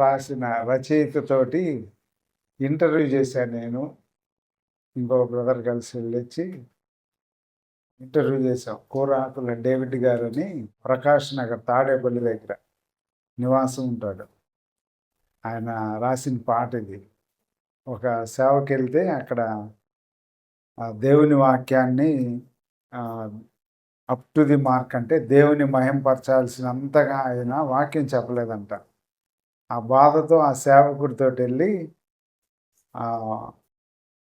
రాసిన రచయితతోటి ఇంటర్వ్యూ చేశాను నేను. ఇంకో బ్రదర్ కలిసి వెళ్ళొచ్చి ఇంటర్వ్యూ చేశాం. కూరాకుల డేవిడ్ గారు అని ప్రకాష్ నగర్ తాడేపల్లి దగ్గర నివాసం ఉంటాడు. ఆయన రాసిన పాట ఇది. ఒక సేవకి వెళ్తే అక్కడ దేవుని వాక్యాన్ని అప్ టు ది మార్క్, అంటే దేవుని మహింపరచాల్సినంతగా ఆయన వాక్యం చెప్పలేదంట. ఆ బాధతో ఆ సేవకుడితో వెళ్ళి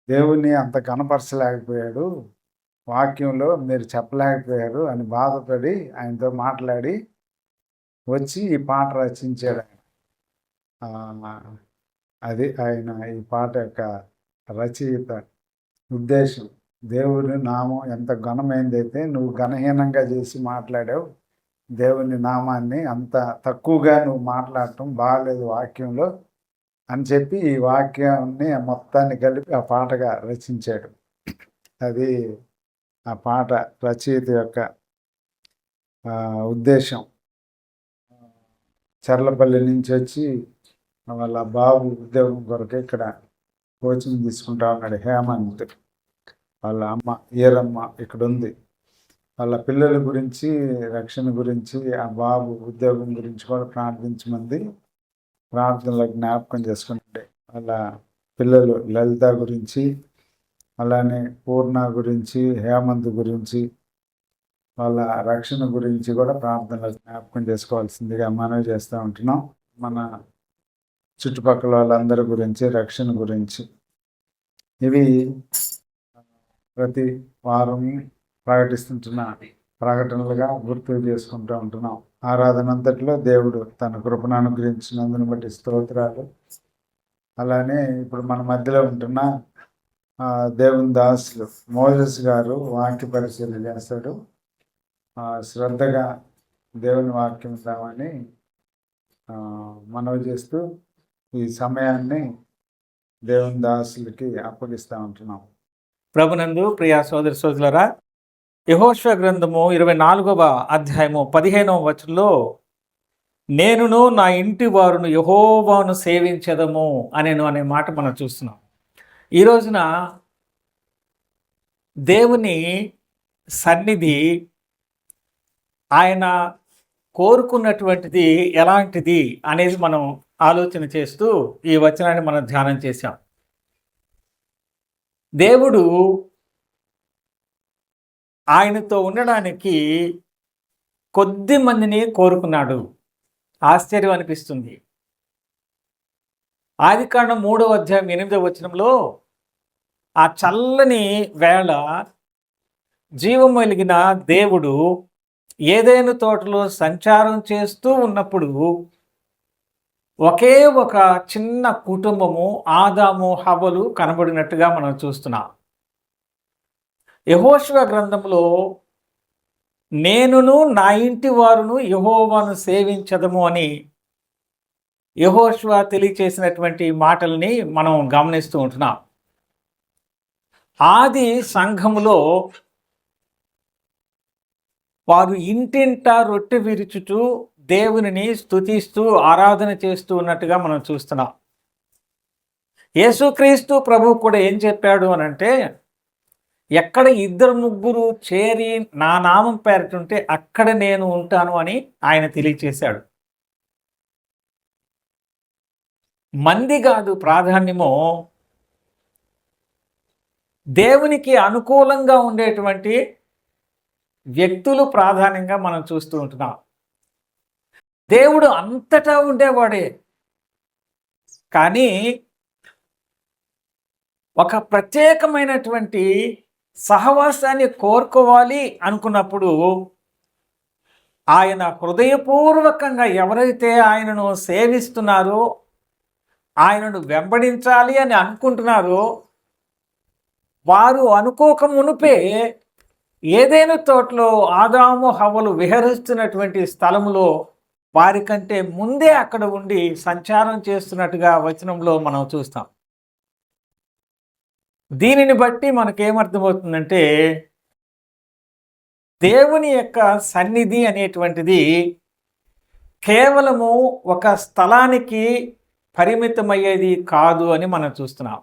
దేవుని అంత కనపరచలేకపోయాడు, వాక్యంలో మీరు చెప్పలేకపోయారు అని బాధపడి ఆయనతో మాట్లాడి వచ్చి ఈ పాట రచించాడు ఆయన. అది ఆయన ఈ పాట యొక్క రచయిత ఉద్దేశం. దేవుని నామం ఎంత ఘనమైనదైతే నువ్వు ఘనహీనంగా చేసి మాట్లాడావు, దేవుని నామాన్ని అంత తక్కువగా నువ్వు మాట్లాడటం బాగాలేదు వాక్యంలో అని చెప్పి ఈ వాక్యాన్ని మొత్తాన్ని కలిపి ఆ పాటగా రచించాడు. అది ఆ పాట రచయిత యొక్క ఉద్దేశం. చర్లపల్లి నుంచి వచ్చి వాళ్ళ బాబు ఉద్యోగం కొరకు ఇక్కడ కోచింగ్ తీసుకుంటా ఉన్నాడు. హేమంత్ వాళ్ళ అమ్మ ఈరమ్మ ఇక్కడ ఉంది. వాళ్ళ పిల్లల గురించి, రక్షణ గురించి, ఆ బాబు ఉద్యోగం గురించి కూడా ప్రార్థించమంది. ప్రార్థనలో జ్ఞాపకం చేసుకుంటే వాళ్ళ పిల్లలు లలిత గురించి, అలానే పూర్ణ గురించి, హేమంత్ గురించి, వాళ్ళ రక్షణ గురించి కూడా ప్రార్థనలో జ్ఞాపకం చేసుకోవాల్సిందిగా మనవి చేస్తూ ఉంటున్నాం. మన చుట్టుపక్కల వాళ్ళందరి గురించి, రక్షణ గురించి ఇవి ప్రతి వారం ప్రకటిస్తుంటున్న ప్రకటనలుగా గుర్తు చేసుకుంటూ ఉంటున్నాం. ఆరాధన అంతట్లో దేవుడు తన కృపను అనుగ్రహించినందుని బట్టి స్తోత్రాలు. అలానే ఇప్పుడు మన మధ్యలో ఉంటున్న దేవుని దాసులు మోజెస్ గారు వాక్య పరిశీలన చేస్తాడు. శ్రద్ధగా దేవుని వాక్యం ఇద్దామని మనవి చేస్తూ ఈ సమయాన్ని దేవుని దాసులకి అప్పగిస్తూ ఉంటున్నాం. ప్రభునందు ప్రియ సోదరి సోదరులారా, యెహోషువ గ్రంథము 24వ అధ్యాయము 15వ వచనంలో నేనును నా ఇంటి వారును యెహోవాను సేవించెదము అనే మాట మనం చూస్తున్నాం. ఈ రోజున దేవుని సన్నిధి ఆయన కోరుకున్నటువంటిది ఎలాంటిది అనేది మనం ఆలోచన చేస్తూ ఈ వచనాన్ని మనం ధ్యానం చేశాం. దేవుడు ఆయనతో ఉండడానికి కొద్ది మందిని కోరుకున్నాడు. ఆశ్చర్యం అనిపిస్తుంది. ఆదికాండం 3వ అధ్యాయం 8వ వచనంలో ఆ చల్లని వేళ జీవం వెలిగిన దేవుడు ఏదైనా తోటలో సంచారం చేస్తూ ఉన్నప్పుడు ఒకే ఒక చిన్న కుటుంబము ఆదాము హవ్వలు కనబడినట్టుగా మనం చూస్తున్నాం. యెహోషువ గ్రంథంలో నేనును నా ఇంటి వారును యెహోవాను సేవించదము అని యెహోషువ తెలియచేసినటువంటి మాటల్ని మనం గమనిస్తూ ఉంటున్నాం. ఆది సంఘములో వారు ఇంటింటా రొట్టె విరుచుతూ దేవునిని స్తుతిస్తూ ఆరాధన చేస్తూ ఉన్నట్టుగా మనం చూస్తున్నాం. యేసుక్రీస్తు ప్రభు కూడా ఏం చెప్పాడు అని అంటే, ఎక్కడ 2-3 చేరి నా నామం పేరుతుంటే అక్కడ నేను ఉంటాను అని ఆయన తెలియచేశాడు. మంది కాదు ప్రాధాన్యము, దేవునికి అనుకూలంగా ఉండేటువంటి వ్యక్తులు ప్రాధాన్యంగా మనం చూస్తూ ఉంటున్నాం. దేవుడు అంతటా ఉండేవాడే, కానీ ఒక ప్రత్యేకమైనటువంటి సహవాసాన్ని కోరుకోవాలి అనుకున్నప్పుడు ఆయన హృదయపూర్వకంగా ఎవరైతే ఆయనను సేవిస్తున్నారో, ఆయనను వెంబడించాలి అని అనుకుంటున్నారో, వారు అనుకోక మునుపే ఏదైనా తోటలో ఆదాము హవ్వలు విహరిస్తున్నటువంటి స్థలంలో వారికంటే ముందే అక్కడ ఉండి సంచారం చేస్తున్నట్టుగా వచనంలో మనం చూస్తాం. దీనిని బట్టి మనకేమర్థమవుతుందంటే, దేవుని యొక్క సన్నిధి అనేటువంటిది కేవలము ఒక స్థలానికి పరిమితమయ్యేది కాదు అని మనం చూస్తున్నాం.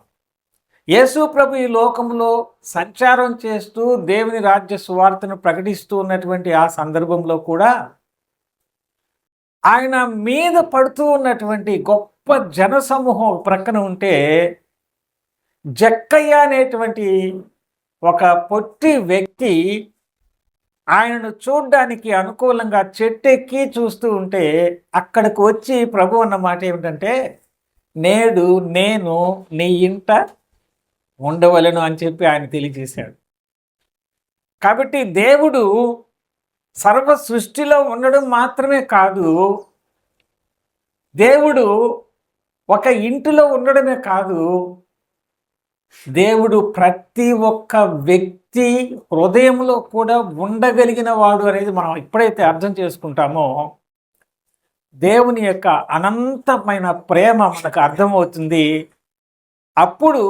యేసు ప్రభు ఈ లోకంలో సంచారం చేస్తూ దేవుని రాజ్య సువార్తను ప్రకటిస్తూ ఉన్నటువంటి ఆ సందర్భంలో కూడా ఆయన మీద పడుతూ ఉన్నటువంటి గొప్ప జనసమూహం ప్రక్కన ఉంటే, జక్కయ్య అనేటువంటి ఒక పొట్టి వ్యక్తి ఆయనను చూడ్డానికి అనుకూలంగా చెట్టెక్కి చూస్తూ ఉంటే అక్కడికి వచ్చి ప్రభు అన్న మాట ఏమిటంటే, నేడు నేను నీ ఇంట ఉండవలను అని చెప్పి ఆయన తెలియజేశాడు. కాబట్టి దేవుడు సర్వ సృష్టిలో ఉండడం మాత్రమే కాదు, దేవుడు ఒక ఇంటిలో ఉండడమే కాదు, దేవుడు ప్రతి ఒక్క వ్యక్తి హృదయంలో కూడా ఉండగలిగిన వాడు అనేది మనం ఎప్పుడైతే అర్థం చేసుకుంటామో దేవుని యొక్క అనంతమైన ప్రేమ మనకు అర్థమవుతుంది. అప్పుడు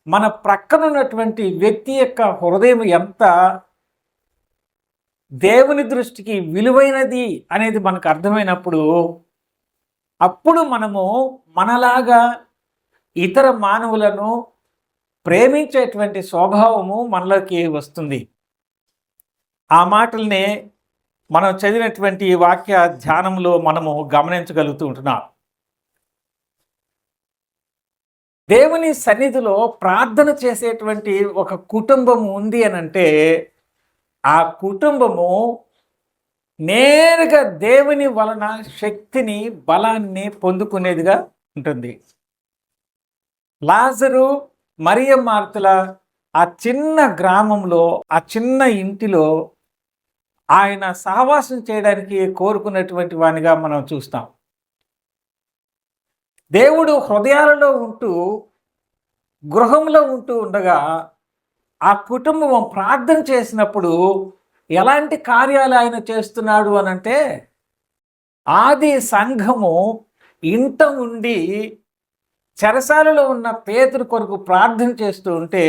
మన ప్రక్కన ఉన్నటువంటి వ్యక్తి యొక్క హృదయం ఎంత దేవుని దృష్టికి విలువైనది అనేది మనకు అర్థమైనప్పుడు, అప్పుడు మనము మనలాగా ఇతర మానవులను ప్రేమించేటువంటి స్వభావము మనలోకి వస్తుంది. ఆ మాటల్నే మనం చదివినటువంటి వాక్య ధ్యానంలో మనము గమనించగలుగుతూ ఉంటున్నాం. దేవుని సన్నిధిలో ప్రార్థన చేసేటువంటి ఒక కుటుంబం ఉంది అని అంటే, ఆ కుటుంబము నేరుగా దేవుని వలన శక్తిని బలాన్ని పొందుకునేదిగా ఉంటుంది. లాజరు మరియ మార్తల ఆ చిన్న గ్రామంలో, ఆ చిన్న ఇంటిలో ఆయన సహవాసం చేయడానికి కోరుకున్నటువంటి వానిగా మనం చూస్తాం. దేవుడు హృదయాలలో ఉంటూ గృహంలో ఉంటూ ఉండగా ఆ కుటుంబం ప్రార్థన చేసినప్పుడు ఎలాంటి కార్యాలు ఆయన చేస్తున్నాడు అనంటే, ఆది సంఘము ఇంట ఉండి చెరసాలలో ఉన్న పేతురు కొరకు ప్రార్థన చేస్తూ ఉంటే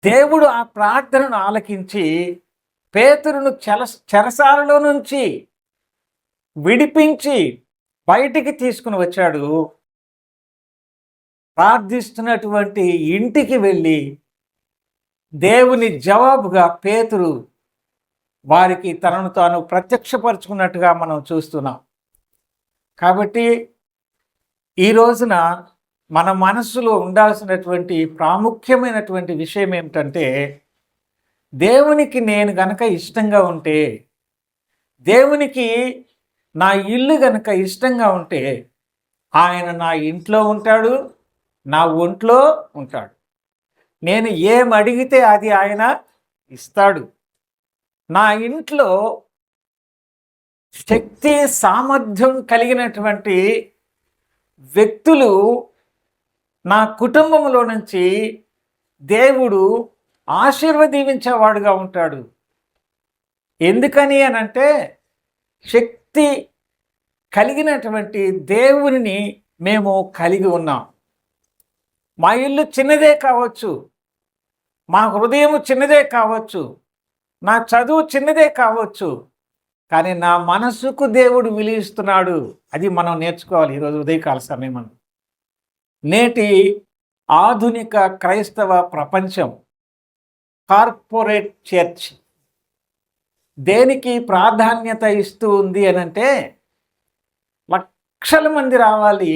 దేవుడు ఆ ప్రార్థనను ఆలకించి పేతురును చెరసాలలో నుంచి విడిపించి బయటికి తీసుకుని వచ్చాడు. ప్రార్థిస్తున్నటువంటి ఇంటికి వెళ్ళి దేవుని జవాబుగా పేతురు వారికి తనను తాను ప్రత్యక్షపరుచుకున్నట్టుగా మనం చూస్తున్నాం. కాబట్టి ఈ రోజున మన మనస్సులో ఉండాల్సినటువంటి ప్రాముఖ్యమైనటువంటి విషయం ఏమిటంటే, దేవునికి నేను గనక ఇష్టంగా ఉంటే, దేవునికి నా ఇల్లు గనక ఇష్టంగా ఉంటే, ఆయన నా ఇంట్లో ఉంటాడు, నా ఒంట్లో ఉంటాడు. నేను ఏం అడిగితే అది ఆయన ఇస్తాడు. నా ఇంట్లో శక్తి సామర్థ్యం కలిగినటువంటి వ్యక్తులు నా కుటుంబంలో నుంచి దేవుడు ఆశీర్వదించేవాడుగా ఉంటాడు. ఎందుకని అనంటే, శక్తి కలిగినటువంటి దేవుని మేము కలిగి ఉన్నాం. మా ఇల్లు చిన్నదే కావచ్చు, మా హృదయం చిన్నదే కావచ్చు, నా చదువు చిన్నదే కావచ్చు, కానీ నా మనసుకు దేవుడు విలువిస్తున్నాడు. అది మనం నేర్చుకోవాలి ఈరోజు ఉదయకాల సమయం. నేటి ఆధునిక క్రైస్తవ ప్రపంచం, కార్పొరేట్ చర్చ్ దేనికి ప్రాధాన్యత ఇస్తూ ఉంది అనంటే, లక్షల మంది రావాలి,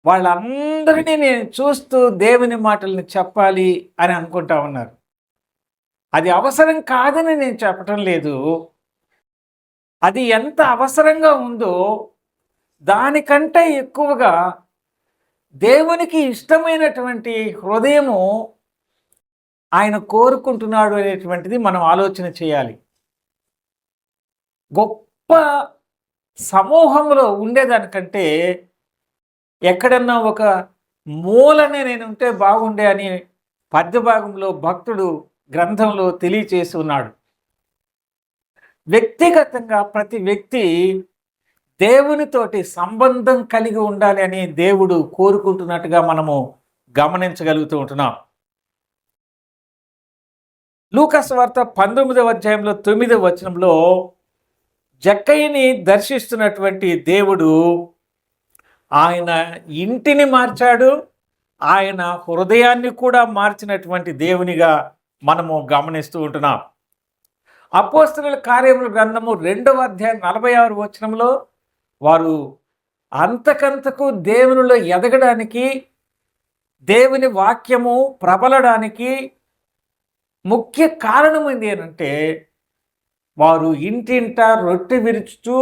వాళ్ళందరినీ నేను చూస్తూ దేవుని మాటల్ని చెప్పాలి అని అనుకుంటా ఉన్నారు. అది అవసరం కాదని నేను చెప్పటం లేదు. అది ఎంత అవసరంగా ఉందో దానికంటే ఎక్కువగా దేవునికి ఇష్టమైనటువంటి హృదయము ఆయన కోరుకుంటున్నాడు అనేటువంటిది మనం ఆలోచన చేయాలి. గొప్ప సమూహంలో ఉండేదానికంటే ఎక్కడన్నా ఒక మూలనే నేను ఉంటే బాగుండే అని పద్య భాగంలో భక్తుడు గ్రంథంలో తెలియచేసి ఉన్నాడు. వ్యక్తిగతంగా ప్రతి వ్యక్తి దేవునితోటి సంబంధం కలిగి ఉండాలి అని దేవుడు కోరుకుంటున్నట్టుగా మనము గమనించగలుగుతూ ఉంటున్నాం. లూకా సువార్త 19వ అధ్యాయంలో 9వ వచనంలో జక్కయ్యని దర్శిస్తున్నటువంటి దేవుడు ఆయన ఇంటిని మార్చాడు, ఆయన హృదయాన్ని కూడా మార్చినటువంటి దేవునిగా మనము గమనిస్తూ ఉంటున్నాం. అపోస్తలుల కార్యముల గ్రంథము 2వ అధ్యాయం 46 వచనంలో వారు అంతకంతకు దేవునిలో ఎదగడానికి, దేవుని వాక్యము ప్రబలడానికి ముఖ్య కారణం ఏంటి అంటే, వారు ఇంటింట రొట్టె విరుచుతూ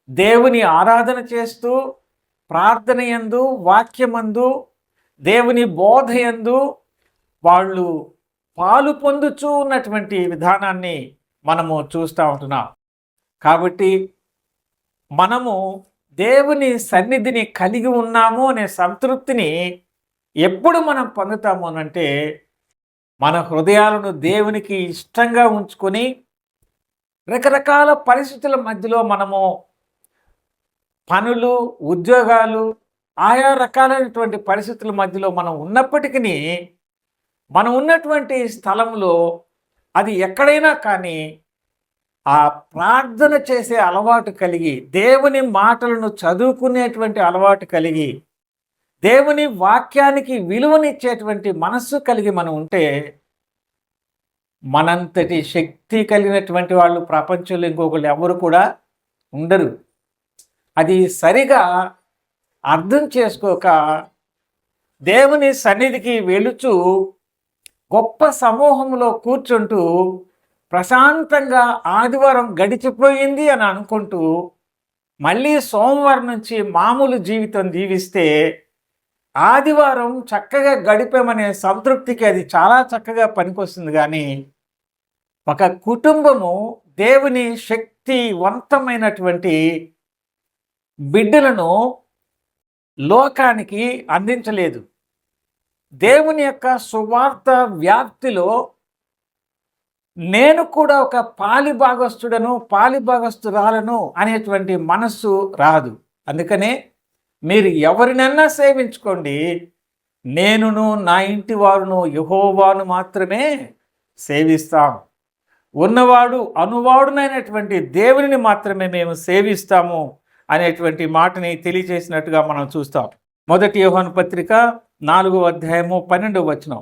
దేవుని ఆరాధన చేస్తూ ప్రార్థనయందు, వాక్యమందు, దేవుని బోధయందు వాళ్ళు పాలు పొందుచూ ఉన్నటువంటి విధానాన్ని మనము చూస్తూ ఉంటున్నాం. కాబట్టి మనము దేవుని సన్నిధిని కలిగి ఉన్నాము అనే సంతృప్తిని ఎప్పుడు మనం పొందుతాము అనంటే, మన హృదయాలను దేవునికి ఇష్టంగా ఉంచుకొని రకరకాల పరిస్థితుల మధ్యలో మనము పనులు, ఉద్యోగాలు, ఆయా రకాలైనటువంటి పరిస్థితుల మధ్యలో మనం ఉన్నప్పటికీ, మనం ఉన్నటువంటి స్థలంలో అది ఎక్కడైనా కానీ ఆ ప్రార్థన చేసే అలవాటు కలిగి, దేవుని మాటలను చదువుకునేటువంటి అలవాటు కలిగి, దేవుని వాక్యానికి విలువనిచ్చేటువంటి మనస్సు కలిగి మనం ఉంటే, మనంతటి శక్తి కలిగినటువంటి వాళ్ళు ప్రపంచంలో ఇంకొకళ్ళు ఎవరు కూడా ఉండరు. అది సరిగా అర్థం చేసుకోక దేవుని సన్నిధికి వెళుచు గొప్ప సమూహంలో కూర్చుంటూ ప్రశాంతంగా ఆదివారం గడిచిపోయింది అని అనుకుంటూ మళ్ళీ సోమవారం నుంచి మామూలు జీవితం జీవిస్తే ఆదివారం చక్కగా గడిపామనే సంతృప్తికి అది చాలా చక్కగా పనికొస్తుంది. కానీ ఒక కుటుంబము దేవుని శక్తివంతమైనటువంటి బిడ్డలను లోకానికి అందించలేదు. దేవుని యొక్క సువార్త వ్యాప్తిలో నేను కూడా ఒక పాలిభాగస్తుడను, పాలిభాగస్తురాలను అనేటువంటి మనస్సు రాదు. అందుకనే మీరు ఎవరినన్నా సేవించుకోండి, నేనును నా ఇంటి వారును యెహోవాను మాత్రమే సేవిస్తాం, ఉన్నవాడు అనువాడునైనటువంటి దేవునిని మాత్రమే మేము సేవిస్తాము అనేటువంటి మాటని తెలియజేసినట్టుగా మనం చూస్తాం. 1 యోహాను పత్రిక 4వ అధ్యాయము 12వ వచనం,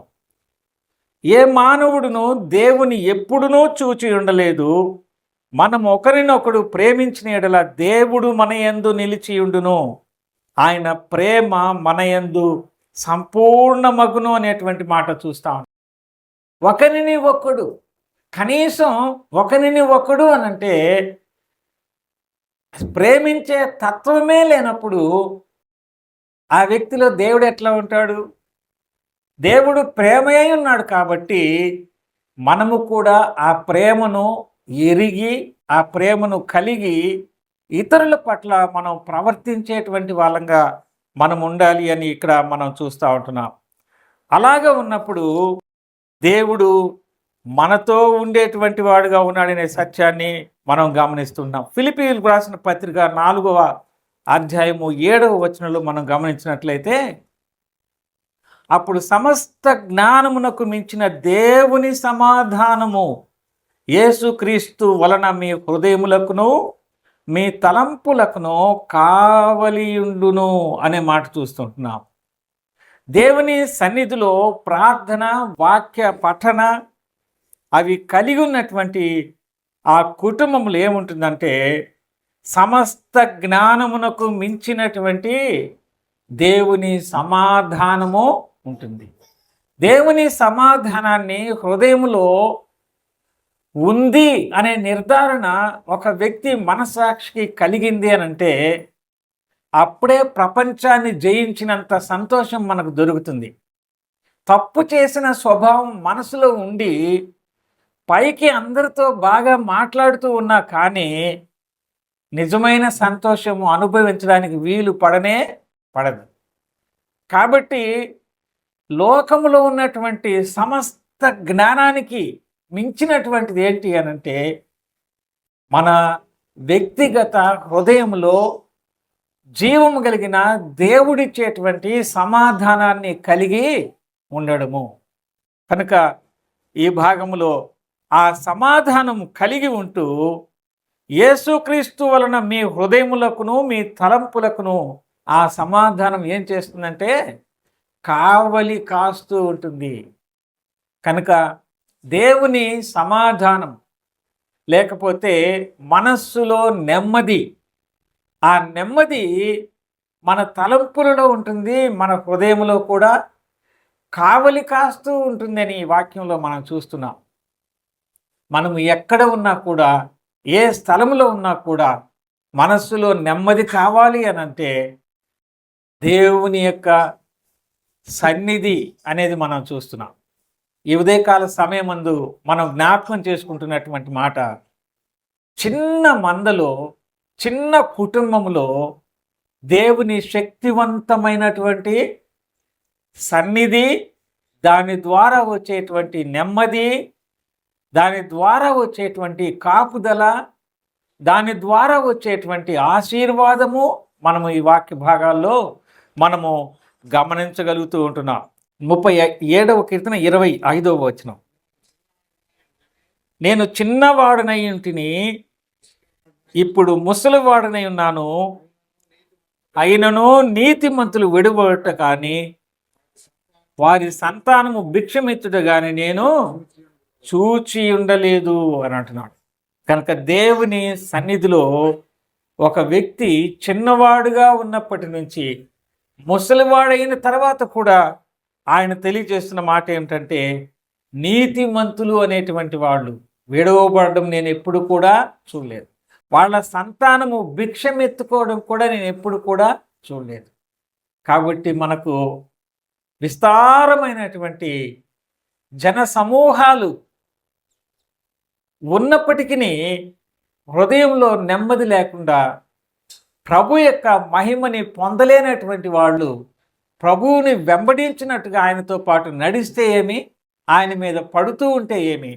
ఏ మానవుడును దేవుని ఎప్పుడునూ చూచి ఉండలేదు, మనం ఒకరినొకడు ప్రేమించిన యెడల దేవుడు మన యందు నిలిచియుండును, ఆయన ప్రేమ మన యందు సంపూర్ణమగును అనేటువంటి మాట చూస్తాం. ఒకరిని ఒకడు, కనీసం ఒకరిని ఒకడు అనంటే ప్రేమించే తత్వమే లేనప్పుడు ఆ వ్యక్తిలో దేవుడు ఎట్లా ఉంటాడు? దేవుడు ప్రేమయ్య ఉన్నాడు. కాబట్టి మనము కూడా ఆ ప్రేమను ఎరిగి, ఆ ప్రేమను కలిగి ఇతరుల పట్ల మనం ప్రవర్తించేటువంటి వాళ్ళంగా మనం ఉండాలి అని ఇక్కడ మనం చూస్తూ ఉంటున్నాం. అలాగా ఉన్నప్పుడు దేవుడు మనతో ఉండేటువంటి వాడుగా ఉన్నాడనే సత్యాన్ని మనం గమనిస్తున్నాం. ఫిలిప్పీయులకు రాసిన పత్రిక 4వ అధ్యాయము 7వ వచనంలో మనం గమనించినట్లయితే, అప్పుడు సమస్త జ్ఞానమునకు మించిన దేవుని సమాధానము యేసుక్రీస్తు వలన మీ హృదయములకును మీ తలంపులకును కావలియుండును అనే మాట చూస్తుంటున్నాం. దేవుని సన్నిధిలో ప్రార్థన, వాక్య పఠన అవి కలిగి ఉన్నటువంటి ఆ కుటుంబంలో ఏముంటుందంటే, సమస్త జ్ఞానమునకు మించినటువంటి దేవుని సమాధానము ఉంటుంది. దేవుని సమాధానాన్ని హృదయంలో ఉంది అనే నిర్ధారణ ఒక వ్యక్తి మనస్సాక్షికి కలిగింది అని అంటే, అప్పుడే ప్రపంచాన్ని జయించినంత సంతోషం మనకు దొరుకుతుంది. తప్పు చేసిన స్వభావం మనసులో ఉండి పైకి అందరితో బాగా మాట్లాడుతూ ఉన్నా కానీ నిజమైన సంతోషము అనుభవించడానికి వీలు పడదు. కాబట్టి లోకములో ఉన్నటువంటి సమస్త జ్ఞానానికి మించినటువంటిది ఏంటి అనంటే, మన వ్యక్తిగత హృదయంలో జీవము కలిగిన దేవుడిచ్చేటువంటి సమాధానాన్ని కలిగి ఉండడము. కనుక ఈ భాగంలో ఆ సమాధానం కలిగి ఉంటూ యేసుక్రీస్తు వలన మీ హృదయములకును మీ తలంపులకును ఆ సమాధానం ఏం చేస్తుందంటే కావలి కాస్తూ ఉంటుంది. కనుక దేవుని సమాధానం లేకపోతే మనస్సులో నెమ్మది, ఆ నెమ్మది మన తలంపులలో ఉంటుంది, మన హృదయంలో కూడా కావలి కాస్తూ ఉంటుందని ఈ వాక్యంలో మనం చూస్తున్నాం. మనము ఎక్కడ ఉన్నా కూడా, ఏ స్థలంలో ఉన్నా కూడా మనస్సులో నెమ్మది కావాలి అని అంటే దేవుని యొక్క సన్నిధి అనేది మనం చూస్తున్నాం. ఈ ఉదయకాల సమయమందు మనం జ్ఞాపకం చేసుకుంటున్నటువంటి మాట, చిన్న మందలో, చిన్న కుటుంబంలో దేవుని శక్తివంతమైనటువంటి సన్నిధి, దాని ద్వారా వచ్చేటువంటి నెమ్మది, దాని ద్వారా వచ్చేటువంటి కాపుదల, దాని ద్వారా వచ్చేటువంటి ఆశీర్వాదము మనము ఈ వాక్య భాగాల్లో మనము గమనించగలుగుతూ ఉంటున్నాం. 37వ కీర్తన 25వ వచనం, నేను చిన్నవాడనై ఉంటిని, ఇప్పుడు ముసలివాడనై ఉన్నాను, అయినను నీతిమంతులు విడుబడట కానీ వారి సంతానము భిక్షమెత్తుట కానీ నేను చూచి ఉండలేదు అని అంటున్నాడు. కనుక దేవుని సన్నిధిలో ఒక వ్యక్తి చిన్నవాడుగా ఉన్నప్పటి నుంచి ముసలివాడైన తర్వాత కూడా ఆయన తెలియజేస్తున్న మాట ఏమిటంటే, నీతిమంతులు అనేటువంటి వాళ్ళు విడవబడడం నేను ఎప్పుడు కూడా చూడలేదు, వాళ్ళ సంతానము భిక్షమెత్తుకోవడం కూడా నేను ఎప్పుడు కూడా చూడలేదు. కాబట్టి మనకు విస్తారమైనటువంటి జన సమూహాలు ఉన్నప్పటికీ హృదయంలో నెమ్మది లేకుండా, ప్రభు యొక్క మహిమని పొందలేనటువంటి వాళ్ళు ప్రభువుని వెంబడించినట్టుగా ఆయనతో పాటు నడిస్తే ఏమి, ఆయన మీద పడుతూ ఉంటే ఏమి,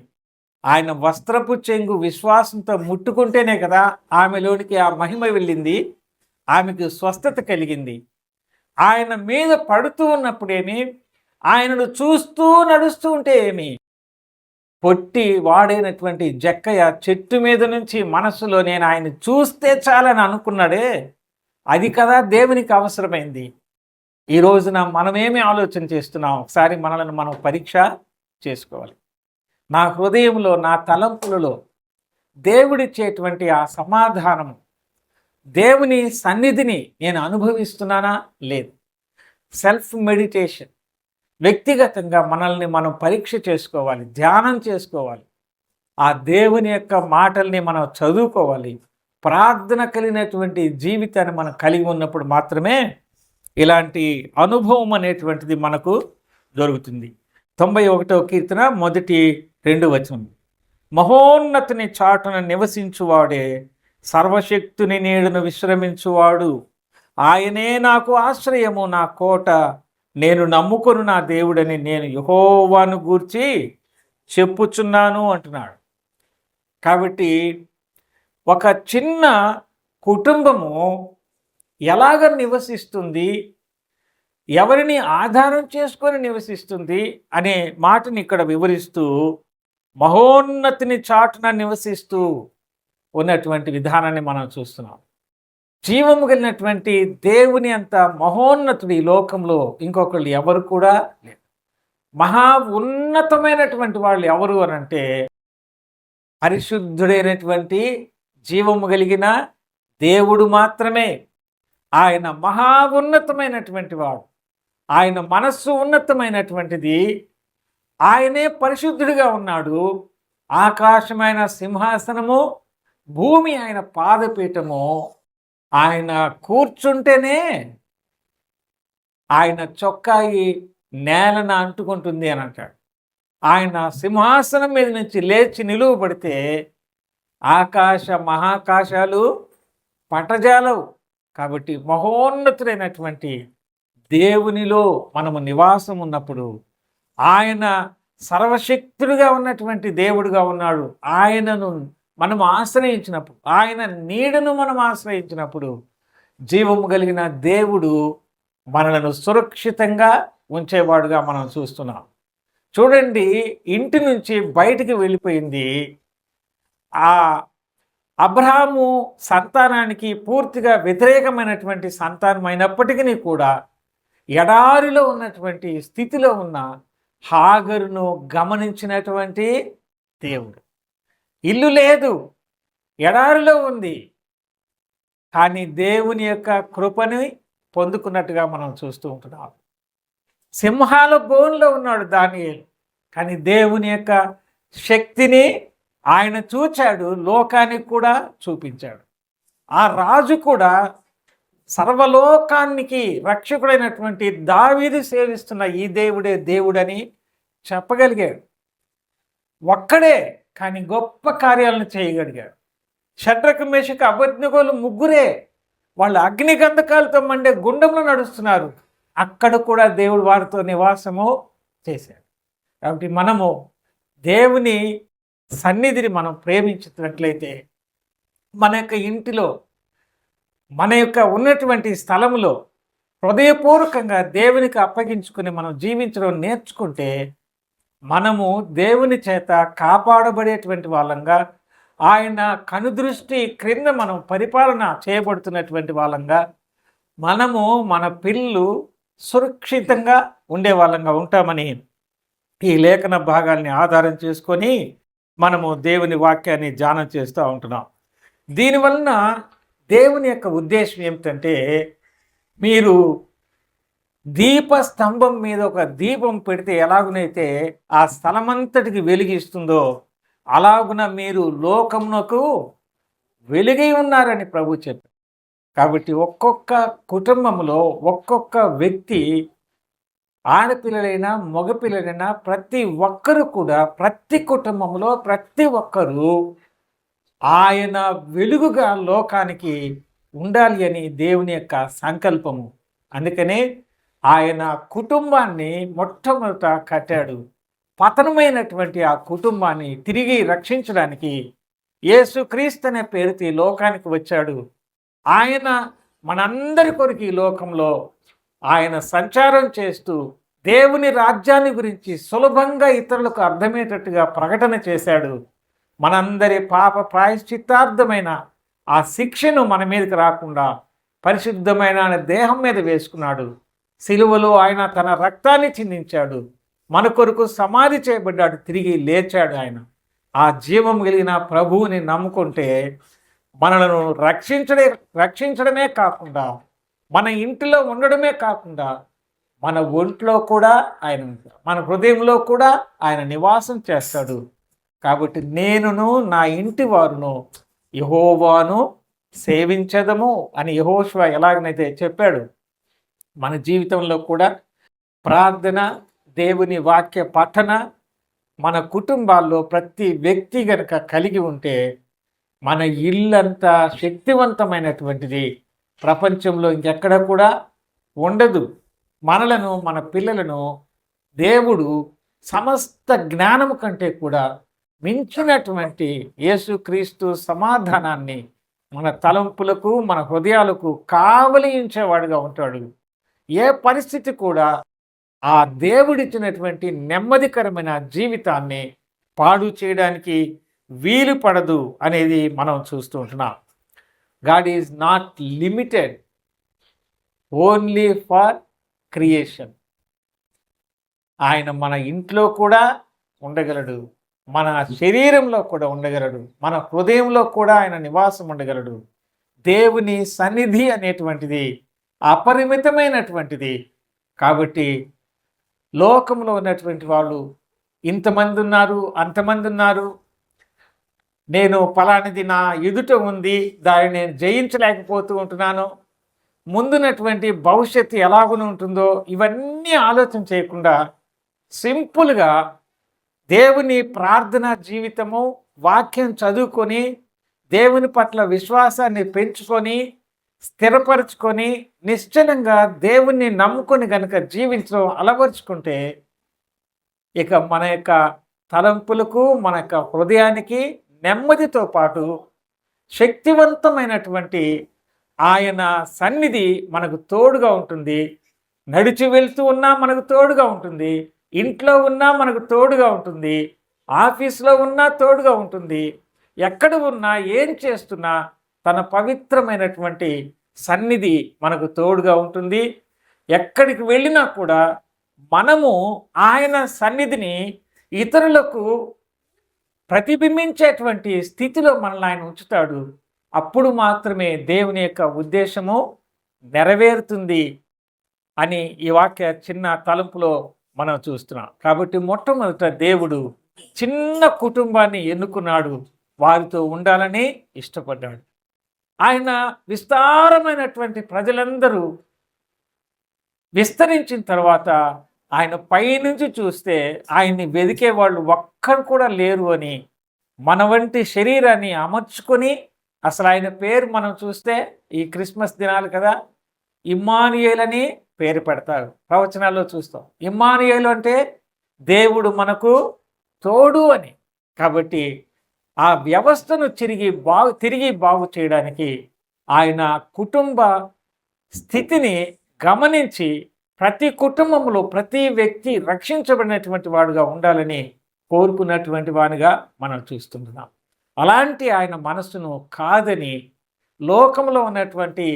ఆయన వస్త్రపు చెంగు విశ్వాసంతో ముట్టుకుంటేనే కదా ఆమెలోనికి ఆ మహిమ వెళ్ళింది, ఆమెకు స్వస్థత కలిగింది. ఆయన మీద పడుతూ ఉన్నప్పుడేమి, ఆయనను చూస్తూ నడుస్తూ ఉంటే ఏమి, పొట్టి వాడైనటువంటి జక్కయ్య చెట్టు మీద నుంచి మనసులో నేను ఆయన చూస్తే చాలని అనుకున్నాడే, అది కదా దేవునికి అవసరమైంది. ఈ రోజున మనమేమి ఆలోచన చేస్తున్నాం, ఒకసారి మనల్ని మనం పరీక్ష చేసుకోవాలి. నా హృదయంలో, నా తలంపులలో దేవుడిచ్చేటువంటి ఆ సమాధానము, దేవుని సన్నిధిని నేను అనుభవిస్తున్నానా లేదు. సెల్ఫ్ మెడిటేషన్, వ్యక్తిగతంగా మనల్ని మనం పరీక్ష చేసుకోవాలి, ధ్యానం చేసుకోవాలి. ఆ దేవుని యొక్క మాటల్ని మనం చదువుకోవాలి. ప్రార్థన కలిగినటువంటి జీవితాన్ని మనం కలిగి ఉన్నప్పుడు మాత్రమే ఇలాంటి అనుభవం అనేటువంటిది మనకు దొరుకుతుంది. 91వ కీర్తన 1-2 వచనం, మహోన్నతుని చాటున నివసించువాడే సర్వశక్తుని నీడను విశ్రమించువాడు, ఆయనే నాకు ఆశ్రయము, నా కోట, నేను నమ్ముకొను నా దేవుడని నేను యెహోవాను గూర్చి చెప్పుచున్నాను అంటున్నాడు. కాబట్టి ఒక చిన్న కుటుంబము ఎలాగ నివసిస్తుంది, ఎవరిని ఆధారం చేసుకొని నివసిస్తుంది అనే మాటని ఇక్కడ వివరిస్తూ మహోన్నతిని చాటున నివసిస్తూ ఉన్నటువంటి విధానాన్ని మనం చూస్తున్నాం. జీవము కలిగినటువంటి దేవుని అంత మహోన్నతుడు ఈ లోకంలో ఇంకొకళ్ళు ఎవరు కూడా లేరు. మహా ఉన్నతమైనటువంటి వాళ్ళు ఎవరు అని అంటే పరిశుద్ధుడైనటువంటి జీవము కలిగిన దేవుడు మాత్రమే. ఆయన మహా ఉన్నతమైనటువంటి వాడు, ఆయన మనస్సు ఉన్నతమైనటువంటిది, ఆయనే పరిశుద్ధుడిగా ఉన్నాడు. ఆకాశమైన సింహాసనము, భూమి ఆయన పాదపీఠము, ఆయన కూర్చుంటేనే ఆయన చొక్కాయి నేలను అంటుకుంటుంది అని అంటాడు. ఆయన సింహాసనం మీద నుంచి లేచి నిలువబడితే ఆకాశ మహాకాశాలు పటజాలవు. కాబట్టి మహోన్నతుడైనటువంటి దేవునిలో మనము నివాసం ఉన్నప్పుడు, ఆయన సర్వశక్తుడిగా ఉన్నటువంటి దేవుడుగా ఉన్నాడు. ఆయనను మనం ఆశ్రయించినప్పుడు, ఆయన నీడను మనం ఆశ్రయించినప్పుడు జీవము కలిగిన దేవుడు మనలను సురక్షితంగా ఉంచేవాడుగా మనం చూస్తున్నాం. చూడండి, ఇంటి నుంచి బయటికి వెళ్ళిపోయింది. అబ్రహాము సంతానానికి పూర్తిగా వ్యతిరేకమైనటువంటి సంతానం అయినప్పటికీ కూడా ఎడారిలో ఉన్నటువంటి స్థితిలో ఉన్న హాగరును గమనించినటువంటి దేవుడు. ఇల్లు లేదు, ఎడారిలో ఉంది, కానీ దేవుని యొక్క కృపని పొందుకున్నట్టుగా మనం చూస్తూ ఉంటున్నాం. సింహాల బోన్లో ఉన్నాడు దానియేలు, కానీ దేవుని యొక్క శక్తిని ఆయన చూచాడు, లోకానికి కూడా చూపించాడు. ఆ రాజు కూడా సర్వలోకానికి రక్షకుడైనటువంటి దావీదు సేవిస్తున్న ఈ దేవుడే దేవుడని చెప్పగలిగాడు. ఒక్కడే, కానీ గొప్ప కార్యాలను చేయగలిగాడు. షడ్రకు మేషకు అబేద్నెగోలు ముగ్గురే, వాళ్ళు అగ్నిగంధకాలతో మండే గుండంలో నడుస్తున్నారు. అక్కడ కూడా దేవుడు వారితో నివాసము చేశాడు. కాబట్టి మనము దేవుని సన్నిధిని మనం ప్రేమించినట్లయితే మన యొక్క ఇంటిలో, మన యొక్క ఉన్నటువంటి స్థలంలో హృదయపూర్వకంగా దేవునికి అప్పగించుకుని మనం జీవించడం నేర్చుకుంటే మనము దేవుని చేత కాపాడబడేటువంటి వాళ్ళంగా, ఆయన కనుదృష్టి క్రింద మనం పరిపాలన చేయబడుతున్నటువంటి వాళ్ళంగా, మనము మన పిల్లలు సురక్షితంగా ఉండే వాళ్ళంగా ఉంటామని ఈ లేఖన భాగాల్ని ఆధారం చేసుకొని మనము దేవుని వాక్యాన్ని ధ్యానం చేస్తూ ఉంటున్నాం. దీనివలన దేవుని యొక్క ఉద్దేశం ఏమిటంటే, మీరు దీపస్తంభం మీద ఒక దీపం పెడితే ఎలాగునైతే ఆ స్థలమంతటికి వెలిగిస్తుందో అలాగున మీరు లోకమునకు వెలుగై ఉన్నారని ప్రభు చెప్పారు. కాబట్టి ఒక్కొక్క కుటుంబంలో ఒక్కొక్క వ్యక్తి, ఆడపిల్లలైనా మగపిల్లలైనా ప్రతి ఒక్కరు కూడా ప్రతి కుటుంబంలో ప్రతి ఒక్కరూ ఆయన వెలుగుగా లోకానికి ఉండాలి అని దేవుని యొక్క సంకల్పము. అందుకనే ఆయన కుటుంబాన్ని మొట్టమొదట కట్టాడు. పతనమైనటువంటి ఆ కుటుంబాన్ని తిరిగి రక్షించడానికి యేసుక్రీస్తు అనే పేరుతో ఈ లోకానికి వచ్చాడు. ఆయన మనందరి కొరకు ఈ లోకంలో ఆయన సంచారం చేస్తూ దేవుని రాజ్యాన్ని గురించి సులభంగా ఇతరులకు అర్థమయ్యేటట్టుగా ప్రకటన చేశాడు. మనందరి పాప ప్రాయశ్చిత్తార్థమైన ఆ శిక్షను మన మీదకి రాకుండా పరిశుద్ధమైన ఆయన దేహం మీద వేసుకున్నాడు. సిలువలో ఆయన తన రక్తాన్ని చిందించాడు. మన కొరకు సమాధి చేయబడ్డాడు, తిరిగి లేచాడు. ఆయన ఆ జీవం కలిగిన ప్రభువుని నమ్ముకుంటే మనలను రక్షించడమే కాకుండా, మన ఇంటిలో ఉండడమే కాకుండా, మన ఒంట్లో కూడా ఆయన ఉంటాడు, మన హృదయంలో కూడా ఆయన నివాసం చేస్తాడు. కాబట్టి నేనును నా ఇంటి వారును యెహోవాను సేవించదము అని యెహోషువ ఎలాగనైతే చెప్పాడు, మన జీవితంలో కూడా ప్రార్థన, దేవుని వాక్య పఠన మన కుటుంబాల్లో ప్రతి వ్యక్తి గనుక కలిగి ఉంటే మన ఇల్లంతా శక్తివంతమైనటువంటిది, ప్రపంచంలో ఇంకెక్కడ కూడా ఉండదు. మనలను, మన పిల్లలను దేవుడు సమస్త జ్ఞానము కంటే కూడా మించినటువంటి యేసుక్రీస్తు సమాధానాన్ని మన తలంపులకు, మన హృదయాలకు కావలించేవాడుగా ఉంటాడు. ఏ పరిస్థితి కూడా ఆ దేవుడిచ్చినటువంటి నెమ్మదికరమైన జీవితాన్ని పాడు చేయడానికి వీలు పడదు అనేది మనం చూస్తూ ఉంటున్నాం. God is not limited only for creation. ఆయన మన ఇంట్లో కూడా ఉండగలడు, మన శరీరంలో కూడా ఉండగలడు, మన హృదయంలో కూడా ఆయన నివాసం ఉండగలడు. దేవుని సన్నిధి అనేటువంటిది అపరిమితమైనటువంటిది. కాబట్టి లోకంలో ఉన్నటువంటి వాళ్ళు ఇంతమంది ఉన్నారు, అంతమంది ఉన్నారు, నేను ఫలానిది నా ఎదుట ఉంది, దాన్ని నేను జయించలేకపోతూ ఉంటున్నాను, ముందున్నటువంటి భవిష్యత్తు ఎలాగుని ఉంటుందో ఇవన్నీ ఆలోచన చేయకుండా సింపుల్గా దేవుని ప్రార్థన జీవితము, వాక్యం చదువుకొని దేవుని పట్ల విశ్వాసాన్ని పెంచుకొని స్థిరపరచుకొని నిశ్చలంగా దేవుణ్ణి నమ్ముకొని గనుక జీవించడం అలవరుచుకుంటే ఇక మన యొక్క తలంపులకు, మన యొక్క హృదయానికి నెమ్మదితో పాటు శక్తివంతమైనటువంటి ఆయన సన్నిధి మనకు తోడుగా ఉంటుంది. నడిచి వెళ్తూ ఉన్నా మనకు తోడుగా ఉంటుంది, ఇంట్లో ఉన్నా మనకు తోడుగా ఉంటుంది, ఆఫీస్లో ఉన్నా తోడుగా ఉంటుంది, ఎక్కడ ఉన్నా ఏం చేస్తున్నా తన పవిత్రమైనటువంటి సన్నిధి మనకు తోడుగా ఉంటుంది. ఎక్కడికి వెళ్ళినా కూడా మనము ఆయన సన్నిధిని ఇతరులకు ప్రతిబింబించేటువంటి స్థితిలో మనల్ని ఆయన ఉంచుతాడు. అప్పుడు మాత్రమే దేవుని యొక్క ఉద్దేశము నెరవేరుతుంది అని ఈ వాక్య చిన్న తలంపులో మనం చూస్తున్నాం. కాబట్టి మొట్టమొదట దేవుడు చిన్న కుటుంబాన్ని ఎన్నుకున్నాడు, వారితో ఉండాలని ఇష్టపడ్డాడు. ఆయన విస్తారమైనటువంటి ప్రజలందరూ విస్తరించిన తర్వాత ఆయన పైనుంచి చూస్తే ఆయన్ని వెదికే వాళ్ళు ఒక్కరు కూడా లేరు అని మన వంటి శరీరాన్ని అమర్చుకొని, అసలు ఆయన పేరు మనం చూస్తే ఈ క్రిస్మస్ దినాలు కదా, ఇమ్మానుయేల్ అని పేరు పెడతారు. ప్రవచనాల్లో చూస్తాం ఇమ్మానుయేలు అంటే దేవుడు మనకు తోడు అని. కాబట్టి ఆ వ్యవస్థను తిరిగి బాగు చేయడానికి ఆయన కుటుంబ స్థితిని గమనించి ప్రతి కుటుంబంలో ప్రతి వ్యక్తి రక్షించబడినటువంటి వాడుగా ఉండాలని కోరుకున్నటువంటి వానిగా మనం చూస్తున్నాం. అలాంటి ఆయన మనసును కాదని లోకంలో ఉన్నటువంటి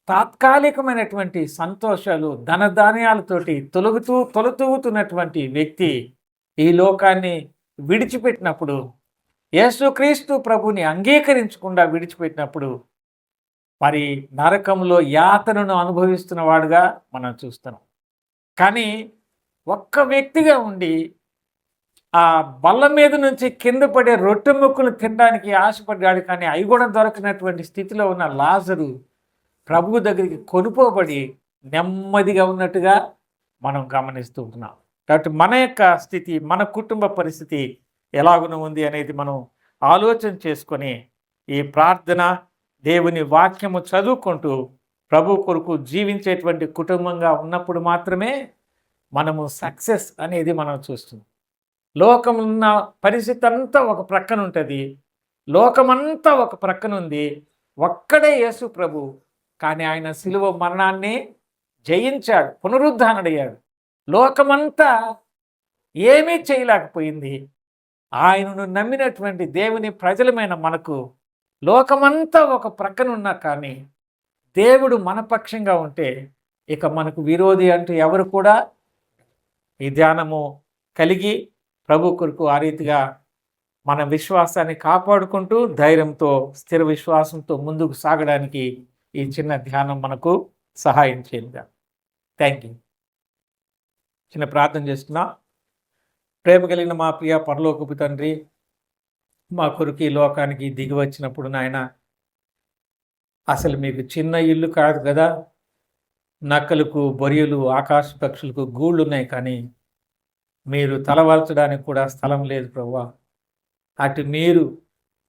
తాత్కాలికమైనటువంటి సంతోషాలు ధనధాన్యాలతోటి తొలతూగుతున్నటువంటి వ్యక్తి ఈ లోకాన్ని విడిచిపెట్టినప్పుడు, యేసుక్రీస్తు ప్రభుని అంగీకరించకుండా విడిచిపెట్టినప్పుడు మరి నరకంలో యాతనను అనుభవిస్తున్న వాడుగా మనం చూస్తున్నాం. కానీ ఒక్క వ్యక్తిగా ఉండి ఆ బల్ల మీద నుంచి కింద పడే రొట్టె ముక్కలు తినడానికి ఆశపడ్డాడు. కానీ అవి కూడా దొరకనటువంటి స్థితిలో ఉన్న లాజరు ప్రభువు దగ్గరికి కొనుపోబడి నెమ్మదిగా ఉన్నట్టుగా మనం గమనిస్తూ ఉంటున్నాం. కాబట్టి మన యొక్క స్థితి, మన కుటుంబ పరిస్థితి ఎలాగున ఉంది అనేది మనం ఆలోచన చేసుకొని ఈ ప్రార్థన, దేవుని వాక్యము చదువుకుంటూ ప్రభు కొరకు జీవించేటువంటి కుటుంబంగా ఉన్నప్పుడు మాత్రమే మనము సక్సెస్ అనేది మనం చూస్తున్నాం. లోకంలో ఉన్న పరిస్థితి అంతా ఒక ప్రక్కన ఉంటుంది, లోకమంతా ఒక ప్రక్కన ఉంది, ఒక్కడే యేసు ప్రభు. కానీ ఆయన శిలువ మరణాన్ని జయించాడు, పునరుద్ధానుడయ్యాడు. లోకమంతా ఏమీ చేయలేకపోయింది. ఆయనను నమ్మినటువంటి దేవుని ప్రజలమైన మనకు లోకమంతా ఒక ప్రక్కన ఉన్నా కానీ దేవుడు మన పక్షంగా ఉంటే ఇక మనకు విరోధి అంటూ ఎవరు కూడా ఈ ధ్యానము కలిగి ప్రభు కొరకు ఆ రీతిగా మన విశ్వాసాన్ని కాపాడుకుంటూ ధైర్యంతో స్థిర విశ్వాసంతో ముందుకు సాగడానికి ఈ చిన్న ధ్యానం మనకు సహాయం చేయండి. Thank you. చిన్న ప్రార్థన చేస్తున్నా. ప్రేమ కలిగిన మా ప్రియ పరలోకపు తండ్రి, మా కొరకు ఈ లోకానికి దిగి వచ్చినప్పుడు నాయన అసలు మీకు చిన్న ఇల్లు కాదు కదా, నక్కలకు, బొరియలు, ఆకాశ పక్షులకు గూళ్ళు ఉన్నాయి, కానీ మీరు తలవాల్చడానికి కూడా స్థలం లేదు ప్రభువా. అటు మీరు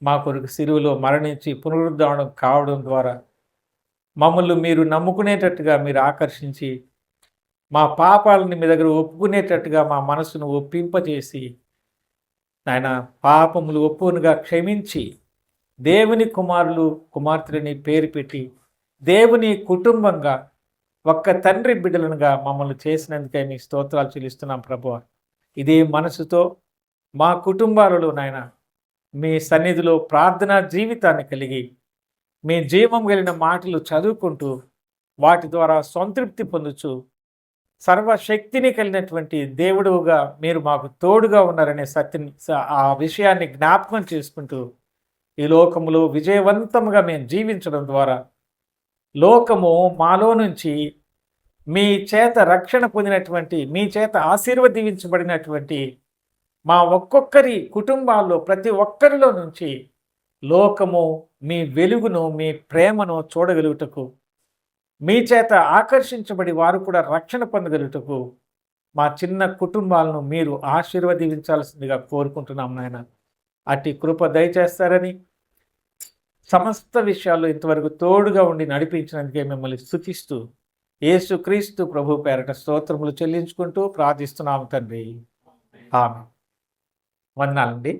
మా కొరకు సిలువలో మరణించి పునరుద్ధరణ కావడం ద్వారా మమ్మల్ని మీరు నమ్ముకునేటట్టుగా మీరు ఆకర్షించి మా పాపాలని మీ దగ్గర ఒప్పుకునేటట్టుగా మా మనసును ఒప్పింపచేసి ఆయన పాపములు ఒప్పునుగా క్షమించి దేవుని కుమారులు కుమార్తెలని పేరు పెట్టి దేవుని కుటుంబంగా ఒక్క తండ్రి బిడ్డలనుగా మమ్మల్ని చేసినందుకే మీ స్తోత్రాలు చెల్లిస్తున్నాం ప్రభువా. ఇదే మనసుతో మా కుటుంబాలలో నాయన మీ సన్నిధిలో ప్రార్థనా జీవితాన్ని కలిగి మీ జీవం కలిగిన మాటలు చదువుకుంటూ వాటి ద్వారా సంతృప్తి పొందుచు సర్వశక్తిని కలిగినటువంటి దేవుడుగా మీరు మాకు తోడుగా ఉన్నారనే ఆ విషయాన్ని జ్ఞాపకం చేసుకుంటూ ఈ లోకములో విజయవంతంగా మేము జీవించడం ద్వారా లోకము మాలో నుంచి మీ చేత రక్షణ పొందినటువంటి, మీ చేత ఆశీర్వదించబడినటువంటి మా ఒక్కొక్కరి కుటుంబాల్లో ప్రతి ఒక్కరిలో నుంచి లోకము మీ వెలుగును, మీ ప్రేమను చూడగలుగుటకు, మీ చేత ఆకర్షించబడి వారు కూడా రక్షణ పొందగలుగుటకు మా చిన్న కుటుంబాలను మీరు ఆశీర్వదించాల్సిందిగా కోరుకుంటున్నాం నాయన. అట్టి కృప దయచేస్తారని, సమస్త విషయాల్లో ఇంతవరకు తోడుగా ఉండి నడిపించినందుకే మిమ్మల్ని స్తుతిస్తూ యేసుక్రీస్తు ప్రభు పేరట స్తోత్రములు చెల్లించుకుంటూ ప్రార్థిస్తున్నాము తండ్రి. ఆమేన్. వందనాలండి.